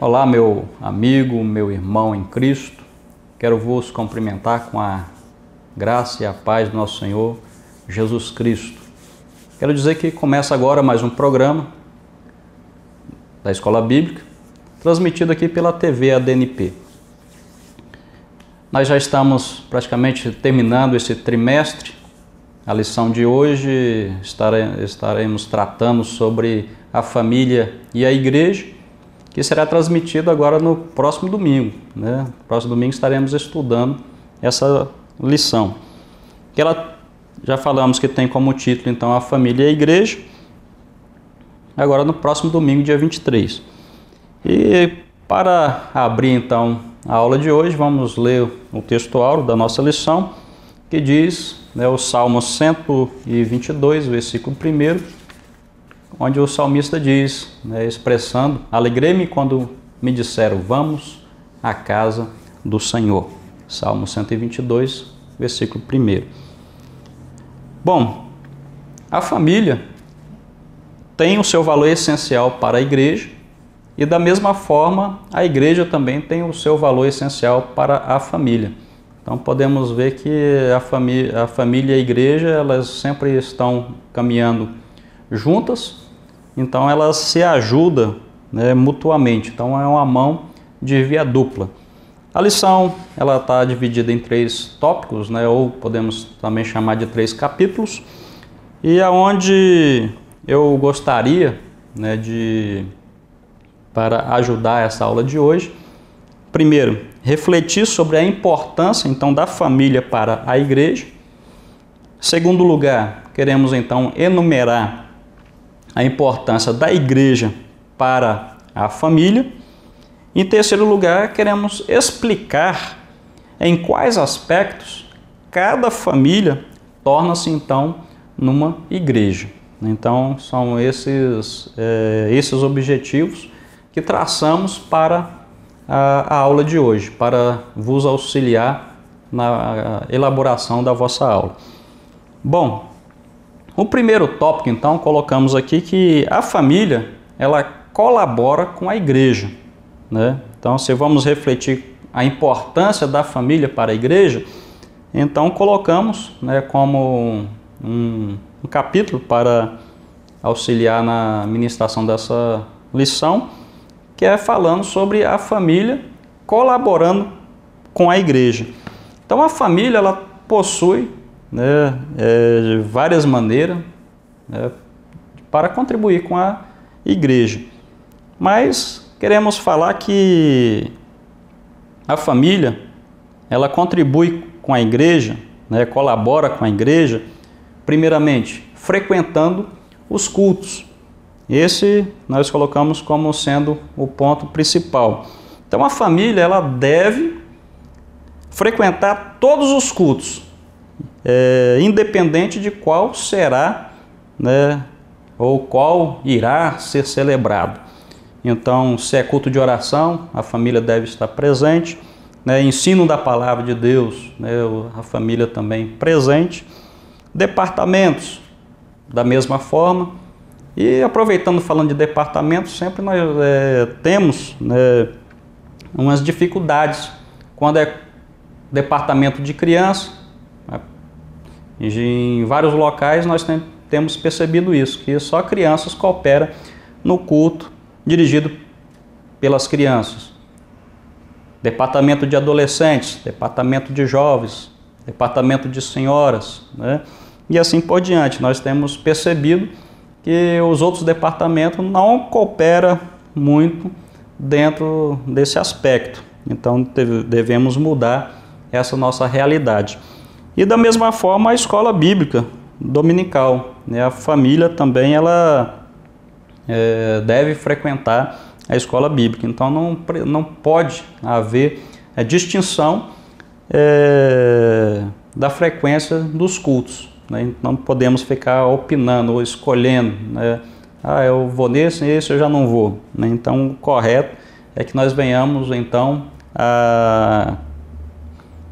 Olá, meu amigo, meu irmão em Cristo. Quero vos cumprimentar com a graça e a paz do nosso Senhor Jesus Cristo. Quero dizer que começa agora mais um programa da Escola Bíblica, transmitido aqui pela TV ADNP. Nós já estamos praticamente terminando esse trimestre. A lição de hoje estaremos tratando sobre a família e a igreja, que será transmitido agora no próximo domingo. No próximo domingo estaremos estudando essa lição. Que ela, já falamos que tem como título então a família e a igreja, agora no próximo domingo, dia 23. E para abrir então a aula de hoje, vamos ler o texto áureo da nossa lição, que diz, o Salmo 122, versículo 1, onde o salmista diz, expressando: alegrei-me quando me disseram, vamos à casa do Senhor. Salmo 122, versículo 1. Bom, a família tem o seu valor essencial para a igreja e, da mesma forma, a igreja também tem o seu valor essencial para a família. Então, podemos ver que a família e a igreja, elas sempre estão caminhando juntas, então elas se ajudam, mutuamente. Então, é uma mão de via dupla. A lição ela está dividida em 3 tópicos, ou podemos também chamar de 3 capítulos, e aonde eu gostaria para ajudar essa aula de hoje, primeiro, refletir sobre a importância então da família para a igreja. Segundo lugar, queremos então enumerar a importância da igreja para a família. Em terceiro lugar, queremos explicar em quais aspectos cada família torna-se então numa igreja. Então, são esses objetivos que traçamos para a aula de hoje, para vos auxiliar na elaboração da vossa aula. Bom, o primeiro tópico, então, colocamos aqui que a família, ela colabora com a igreja, Então, se vamos refletir a importância da família para a igreja, então colocamos, como um capítulo para auxiliar na ministração dessa lição, que é falando sobre a família colaborando com a igreja. Então, a família, ela possui várias maneiras para contribuir com a igreja. Mas queremos falar que a família, ela contribui com a igreja, colabora com a igreja, primeiramente, frequentando os cultos. Esse nós colocamos como sendo o ponto principal. Então, a família, ela deve frequentar todos os cultos, independente de qual será, ou qual irá ser celebrado. Então, se é culto de oração, a família deve estar presente, ensino da palavra de Deus, a família também presente. Departamentos, da mesma forma. E aproveitando, falando de departamentos, sempre nós temos umas dificuldades quando é departamento de criança. Em vários locais nós temos percebido isso, que só crianças cooperam no culto dirigido pelas crianças. Departamento de adolescentes, departamento de jovens, departamento de senhoras, e assim por diante. Nós temos percebido que os outros departamentos não cooperam muito dentro desse aspecto. Então, devemos mudar essa nossa realidade. E da mesma forma, a escola bíblica dominical, a família também ela deve frequentar a escola bíblica. Então, não pode haver a distinção da frequência dos cultos. Não podemos ficar opinando ou escolhendo, eu vou nesse eu já não vou. Então, o correto é que nós venhamos então a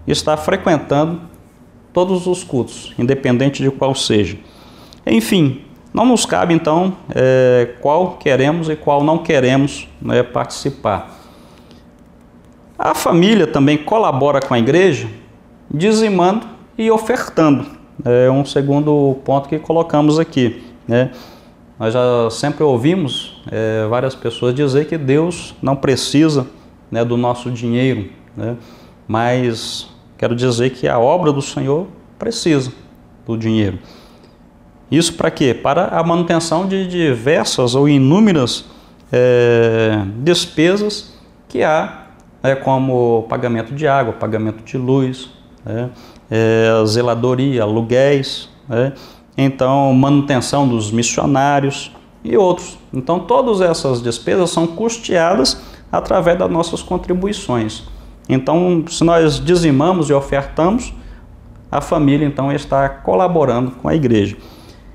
estar frequentando todos os cultos, independente de qual seja. Enfim, não nos cabe então qual queremos e qual não queremos, né, participar. A família também colabora com a igreja dizimando e ofertando. É um segundo ponto que colocamos aqui, né? Nós já sempre ouvimos várias pessoas dizer que Deus não precisa, né, do nosso dinheiro, né? Mas quero dizer que a obra do Senhor precisa do dinheiro. Isso para quê? Para a manutenção de diversas ou inúmeras despesas que há, como pagamento de água, pagamento de luz, zeladoria, aluguéis, então manutenção dos missionários e outros. Então todas essas despesas são custeadas através das nossas contribuições. Então, se nós dizimamos e ofertamos, a família então está colaborando com a igreja.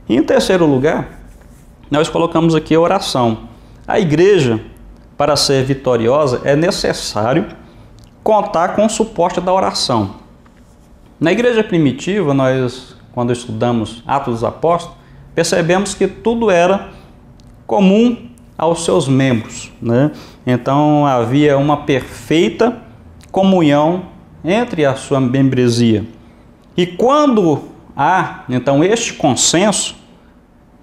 E, em terceiro lugar, nós colocamos aqui a oração. A igreja, para ser vitoriosa, é necessário contar com o suporte da oração. Na igreja primitiva, nós, quando estudamos Atos dos Apóstolos, percebemos que tudo era comum aos seus membros, né? Então havia uma perfeita comunhão entre a sua membresia. E quando há então este consenso,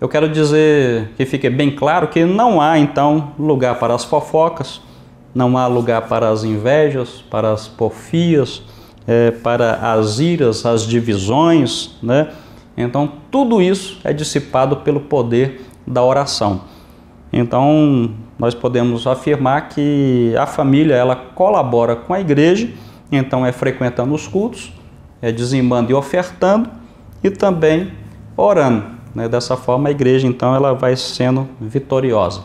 eu quero dizer que fique bem claro que não há então lugar para as fofocas, não há lugar para as invejas, para as porfias, para as iras, as divisões, né? Então tudo isso é dissipado pelo poder da oração. Então nós podemos afirmar que a família ela colabora com a igreja, então frequentando os cultos, dizimando e ofertando e também orando, né? Dessa forma a igreja então ela vai sendo vitoriosa.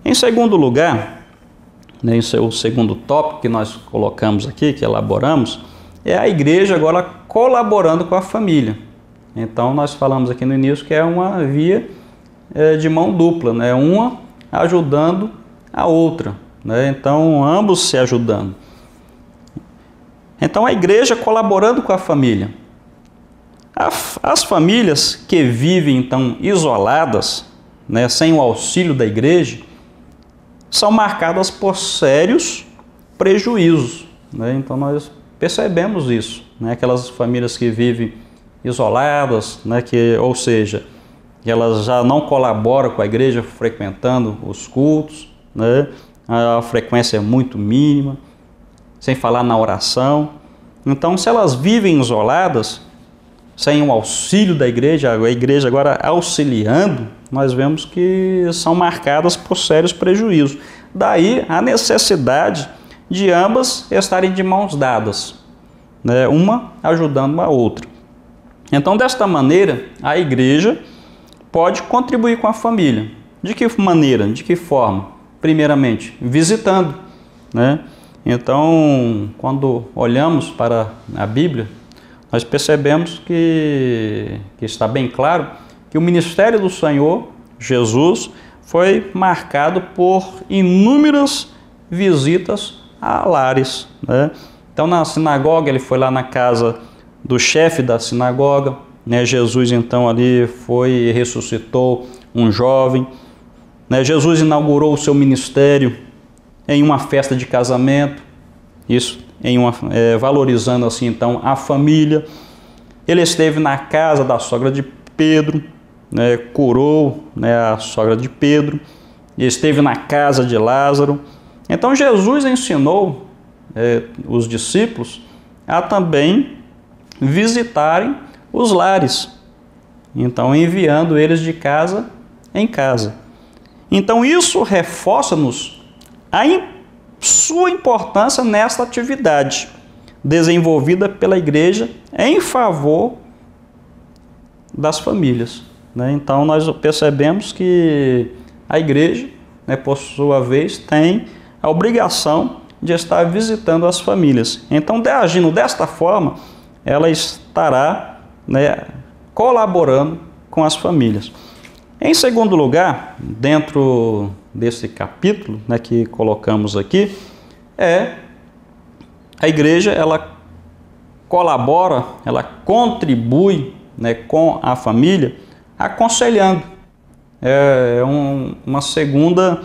Em segundo lugar, né, o segundo tópico que nós colocamos aqui, que elaboramos, é a igreja agora colaborando com a família. Então nós falamos aqui no início que é uma via de mão dupla, né? Uma ajudando a outra, né? Então ambos se ajudando. Então a igreja colaborando com a família. As famílias que vivem então isoladas, né, sem o auxílio da igreja, são marcadas por sérios prejuízos, né? Então nós percebemos isso, né? Aquelas famílias que vivem isoladas, né, ou seja, elas já não colaboram com a igreja frequentando os cultos, né? A frequência é muito mínima, sem falar na oração. Então, se elas vivem isoladas, sem o auxílio da igreja, a igreja agora auxiliando, nós vemos que são marcadas por sérios prejuízos. Daí a necessidade de ambas estarem de mãos dadas, né? Uma ajudando a outra. Então, desta maneira, a igreja pode contribuir com a família. De que maneira? De que forma? Primeiramente, visitando, né? Então, quando olhamos para a Bíblia, nós percebemos que está bem claro que o ministério do Senhor, Jesus, foi marcado por inúmeras visitas a lares, né? Então, na sinagoga, ele foi lá na casa do chefe da sinagoga, né? Jesus, então, ali foi e ressuscitou um jovem, né? Jesus inaugurou o seu ministério em uma festa de casamento, isso valorizando assim então a família. Ele esteve na casa da sogra de Pedro, né? Curou, né, a sogra de Pedro, e esteve na casa de Lázaro. Então Jesus ensinou os discípulos a também visitarem os lares, então enviando eles de casa em casa. Então isso reforça-nos a sua importância nesta atividade desenvolvida pela igreja em favor das famílias, né? Então nós percebemos que a igreja, né, por sua vez, tem a obrigação de estar visitando as famílias. Então, agindo desta forma, ela estará, né, colaborando com as famílias. Em segundo lugar, dentro desse capítulo, né, que colocamos aqui, a igreja ela colabora, ela contribui, né, com a família aconselhando. É uma segunda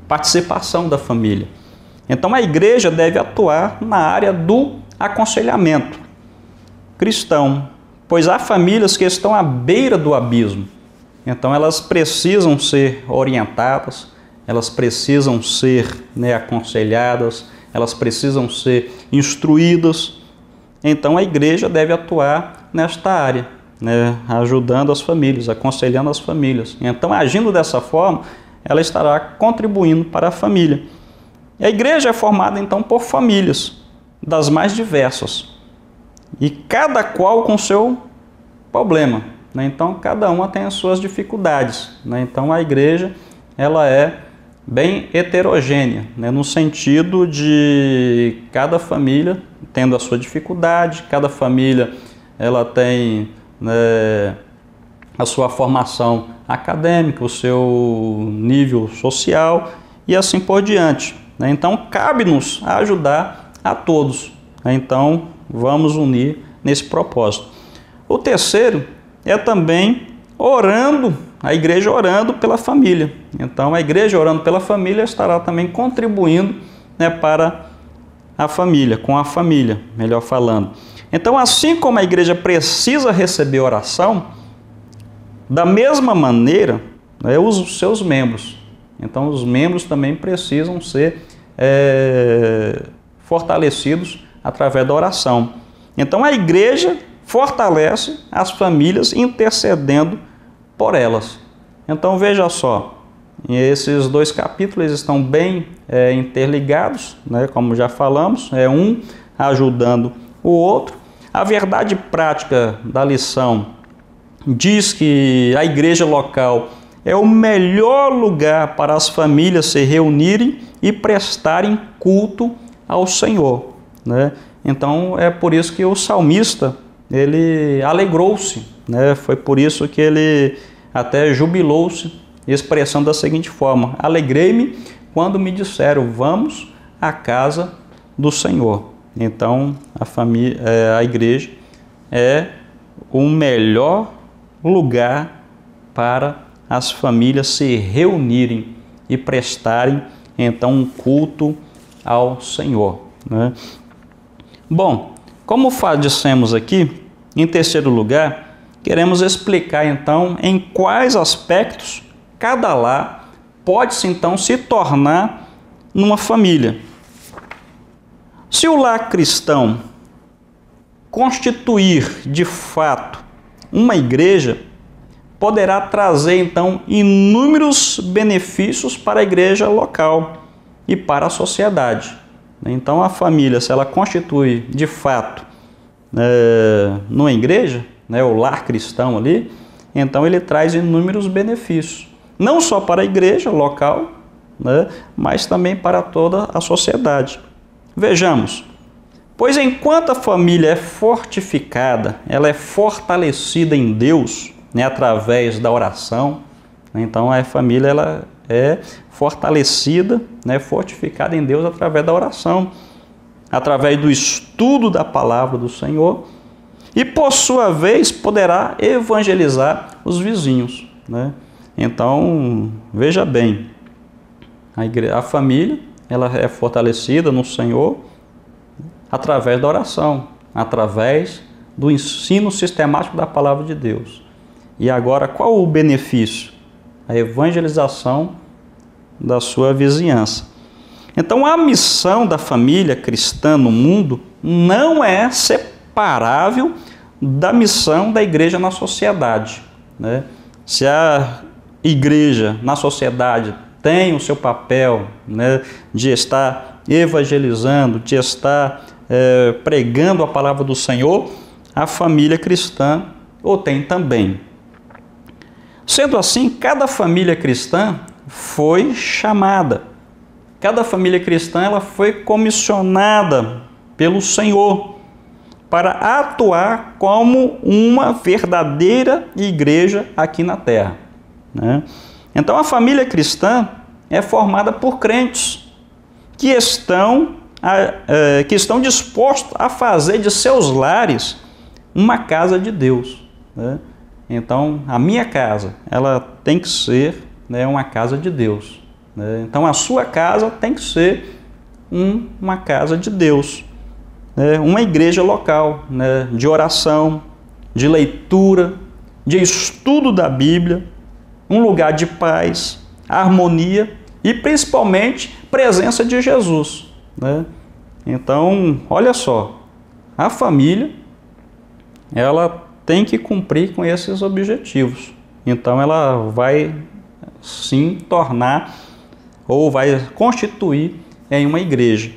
participação da família. Então a igreja deve atuar na área do aconselhamento cristão, pois há famílias que estão à beira do abismo. Então elas precisam ser orientadas, elas precisam ser aconselhadas, elas precisam ser instruídas. Então a igreja deve atuar nesta área, ajudando as famílias, aconselhando as famílias. Então, agindo dessa forma, ela estará contribuindo para a família. E a igreja é formada então por famílias das mais diversas, e cada qual com seu problema, Então cada uma tem as suas dificuldades, Então a igreja ela é bem heterogênea, no sentido de cada família tendo a sua dificuldade, cada família ela tem a sua formação acadêmica, o seu nível social e assim por diante. Então cabe-nos ajudar a todos. Então vamos unir nesse propósito. O terceiro é também orando, a igreja orando pela família. Então a igreja orando pela família estará também contribuindo para a família, com a família, melhor falando. Então, assim como a igreja precisa receber oração, da mesma maneira, os seus membros. Então, os membros também precisam ser fortalecidos através da oração. Então, a igreja fortalece as famílias intercedendo por elas. Então, veja só, esses dois capítulos estão bem interligados, como já falamos, um ajudando o outro. A verdade prática da lição diz que a igreja local é o melhor lugar para as famílias se reunirem e prestarem culto ao Senhor, Então é por isso que o salmista ele alegrou-se, Foi por isso que ele até jubilou-se, expressando da seguinte forma: alegrei-me quando me disseram, vamos à casa do Senhor. Então, a igreja é o melhor lugar para as famílias se reunirem e prestarem, então, um culto ao Senhor. Bom, como dissemos aqui, em terceiro lugar, queremos explicar, então, em quais aspectos cada lar pode-se, então, se tornar numa família. Se o lar cristão constituir, de fato, uma igreja, poderá trazer, então, inúmeros benefícios para a igreja local e para a sociedade. Então, a família, se ela constitui, de fato, numa igreja, o lar cristão ali, então ele traz inúmeros benefícios. Não só para a igreja local, mas também para toda a sociedade. Vejamos, pois enquanto a família é fortificada, ela é fortalecida em Deus, através da oração, então a família ela é fortalecida, fortificada em Deus através da oração, através do estudo da palavra do Senhor, e por sua vez poderá evangelizar os vizinhos. Então, veja bem, a família ela é fortalecida no Senhor através da oração, através do ensino sistemático da palavra de Deus. E agora, qual o benefício? A evangelização da sua vizinhança. Então, a missão da família cristã no mundo não é separável da missão da igreja na sociedade. Se a igreja na sociedade tem o seu papel de estar evangelizando, de estar pregando a palavra do Senhor, a família cristã o tem também. Sendo assim, cada família cristã foi chamada, cada família cristã ela foi comissionada pelo Senhor para atuar como uma verdadeira igreja aqui na terra. Então a família cristã é formada por crentes que estão dispostos a fazer de seus lares uma casa de Deus. né? Então, a minha casa, ela tem que ser, né, uma casa de Deus, né? Então, a sua casa tem que ser uma casa de Deus, né? Uma igreja local, né, de oração, de leitura, de estudo da Bíblia, um lugar de paz, harmonia e principalmente presença de Jesus, né? Então, olha só, a família, ela tem que cumprir com esses objetivos. Então, ela vai sim tornar ou vai constituir em uma igreja.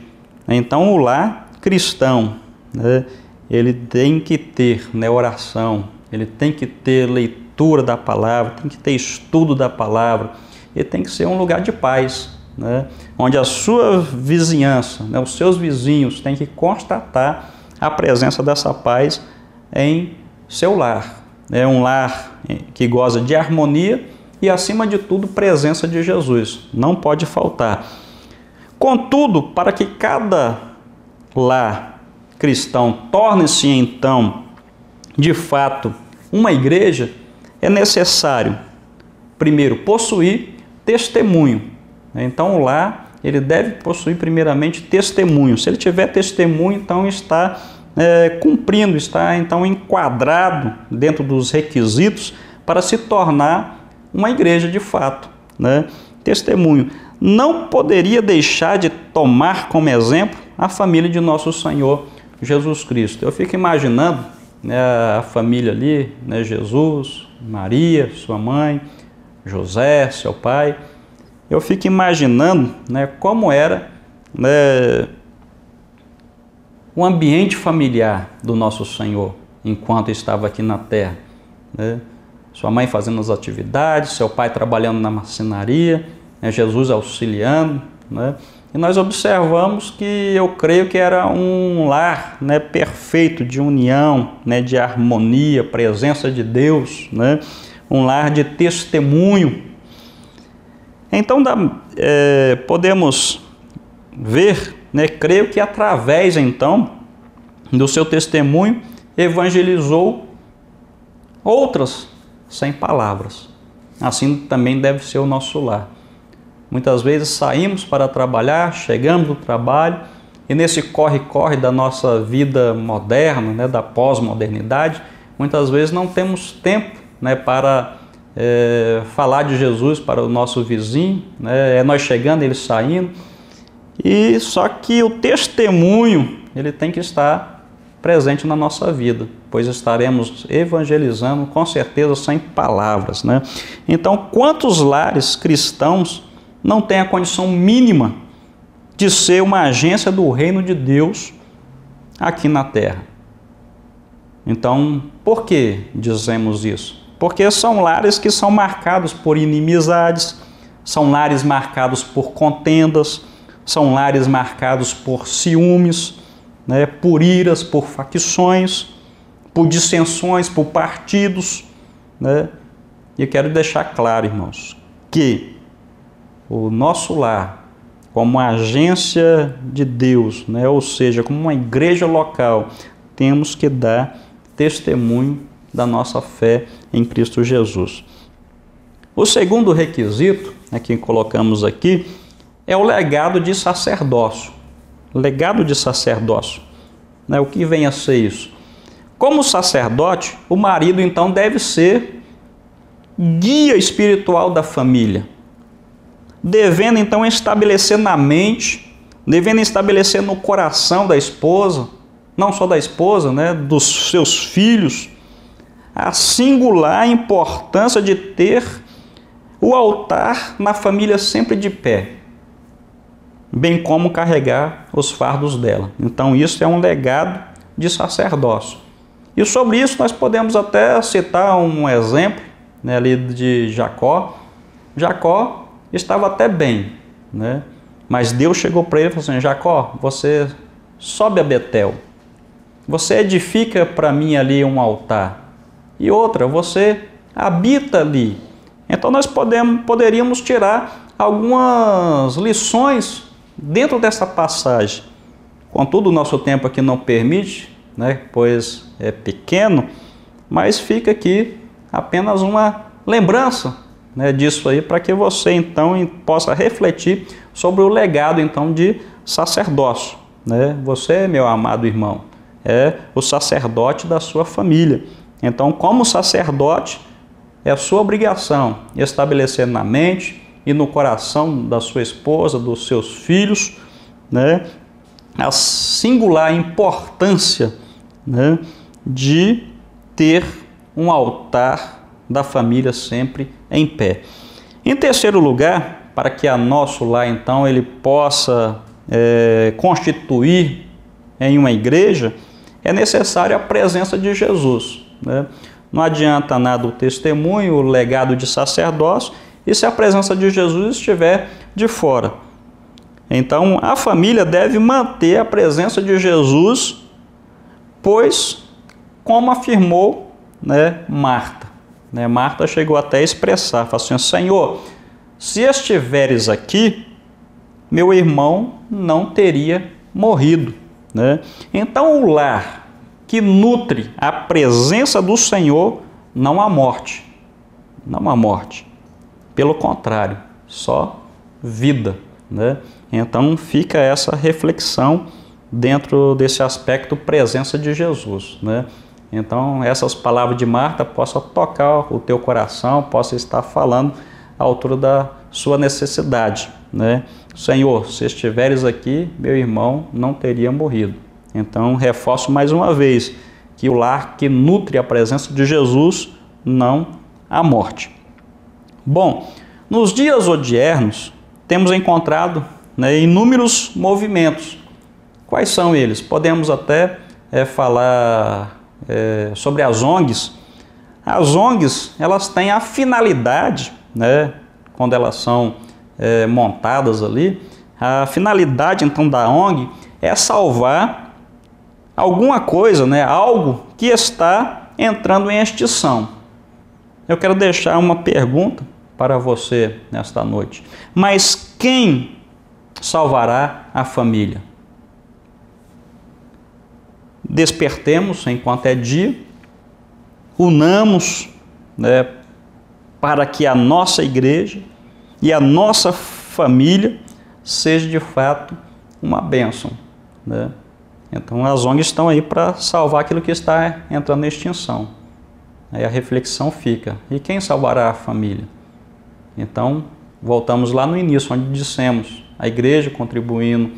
Então, o lar cristão, né, ele tem que ter, né, oração, ele tem que ter leitura da palavra, tem que ter estudo da palavra, ele tem que ser um lugar de paz, né, onde a sua vizinhança, né, os seus vizinhos têm que constatar a presença dessa paz em seu lar. É um lar que goza de harmonia e, acima de tudo, presença de Jesus. Não pode faltar. Contudo, para que cada lar cristão torne-se, então, de fato, uma igreja, é necessário, primeiro, possuir testemunho. Então, o lar, ele deve possuir, primeiramente, testemunho. Se ele tiver testemunho, então está cumprindo, está então enquadrado dentro dos requisitos para se tornar uma igreja de fato, né? Testemunho. Não poderia deixar de tomar como exemplo a família de nosso Senhor Jesus Cristo. Eu fico imaginando, né, a família ali, né, Jesus, Maria, sua mãe, José, seu pai. Eu fico imaginando, né, como era, né, o ambiente familiar do nosso Senhor enquanto estava aqui na terra, né? Sua mãe fazendo as atividades, seu pai trabalhando na marcenaria, né? Jesus auxiliando, né? E nós observamos que eu creio que era um lar, né, perfeito, de união, né, de harmonia, presença de Deus, né? Um lar de testemunho. Então podemos ver, né, creio que através então do seu testemunho evangelizou outras sem palavras. Assim também deve ser o nosso lar. Muitas vezes saímos para trabalhar, chegamos do trabalho e nesse corre-corre da nossa vida moderna, né, da pós-modernidade, muitas vezes não temos tempo, né, para falar de Jesus para o nosso vizinho, né, é nós chegando, ele saindo. E só que o testemunho, ele tem que estar presente na nossa vida, pois estaremos evangelizando com certeza sem palavras, né? Então, quantos lares cristãos não têm a condição mínima de ser uma agência do reino de Deus aqui na terra? Então, por que dizemos isso? Porque são lares que são marcados por inimizades, são lares marcados por contendas, são lares marcados por ciúmes, né, por iras, por facções, por dissensões, por partidos, né? E eu quero deixar claro, irmãos, que o nosso lar, como uma agência de Deus, né, ou seja, como uma igreja local, temos que dar testemunho da nossa fé em Cristo Jesus. O segundo requisito, né, que colocamos aqui, é o legado de sacerdócio. Legado de sacerdócio, né? O que vem a ser isso? Como sacerdote, o marido então deve ser guia espiritual da família, devendo então estabelecer na mente, devendo estabelecer no coração da esposa, não só da esposa, né, dos seus filhos, a singular importância de ter o altar na família sempre de pé, bem como carregar os fardos dela. Então isso é um legado de sacerdócio. E sobre isso nós podemos até citar um exemplo, né, ali de Jacó. Jacó estava até bem, né? Mas Deus chegou para ele e falou assim: Jacó, você sobe a Betel, você edifica para mim ali um altar, e outra, você habita ali. Então nós poderíamos tirar algumas lições dentro dessa passagem. Contudo, o nosso tempo aqui não permite, né, pois é pequeno, mas fica aqui apenas uma lembrança, né, disso aí, para que você então possa refletir sobre o legado então de sacerdócio, né? Você, meu amado irmão, é o sacerdote da sua família. Então, como sacerdote, é a sua obrigação estabelecer na mente e no coração da sua esposa, dos seus filhos, né, a singular importância, né, de ter um altar da família sempre em pé. Em terceiro lugar, para que a nosso lar então ele possa constituir em uma igreja, é necessária a presença de Jesus, né? Não adianta nada o testemunho, o legado de sacerdócio, e se a presença de Jesus estiver de fora. Então, a família deve manter a presença de Jesus, pois, como afirmou, né, Marta, né, Marta chegou até a expressar, falou assim: Senhor, se estiveres aqui, meu irmão não teria morrido, né? Então, o lar que nutre a presença do Senhor, não há morte, não há morte, pelo contrário, só vida, né? Então fica essa reflexão dentro desse aspecto presença de Jesus, né? Então essas palavras de Marta possam tocar o teu coração, possa estar falando à altura da sua necessidade, né? Senhor, se estiveres aqui, meu irmão não teria morrido. Então reforço mais uma vez que o lar que nutre a presença de Jesus, não há morte. Bom, nos dias odiernos temos encontrado, né, inúmeros movimentos. Quais são eles? Podemos até falar sobre as ONGs. As ONGs, elas têm a finalidade, né, quando elas são montadas ali, a finalidade então da ONG é salvar alguma coisa, né, algo que está entrando em extinção. Eu quero deixar uma pergunta para você nesta noite. Mas quem salvará a família? Despertemos enquanto é dia, unamos, né, para que a nossa igreja e a nossa família seja de fato uma bênção, né? Então as ONGs estão aí para salvar aquilo que está entrando em extinção. Aí a reflexão fica: e quem salvará a família? Então voltamos lá no início, onde dissemos a igreja contribuindo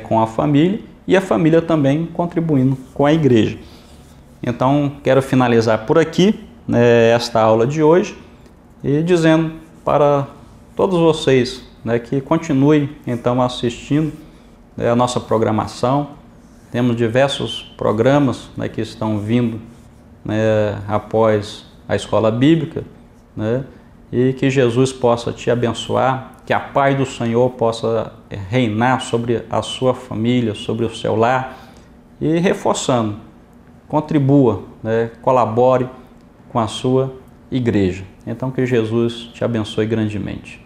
com a família e a família também contribuindo com a igreja. Então quero finalizar por aqui, né, esta aula de hoje, e dizendo para todos vocês, né, que continuem então assistindo a nossa programação. Temos diversos programas, né, que estão vindo, né, após a escola bíblica, né, e que Jesus possa te abençoar, que a paz do Senhor possa reinar sobre a sua família, sobre o seu lar, e reforçando, contribua, né, colabore com a sua igreja. Então que Jesus te abençoe grandemente.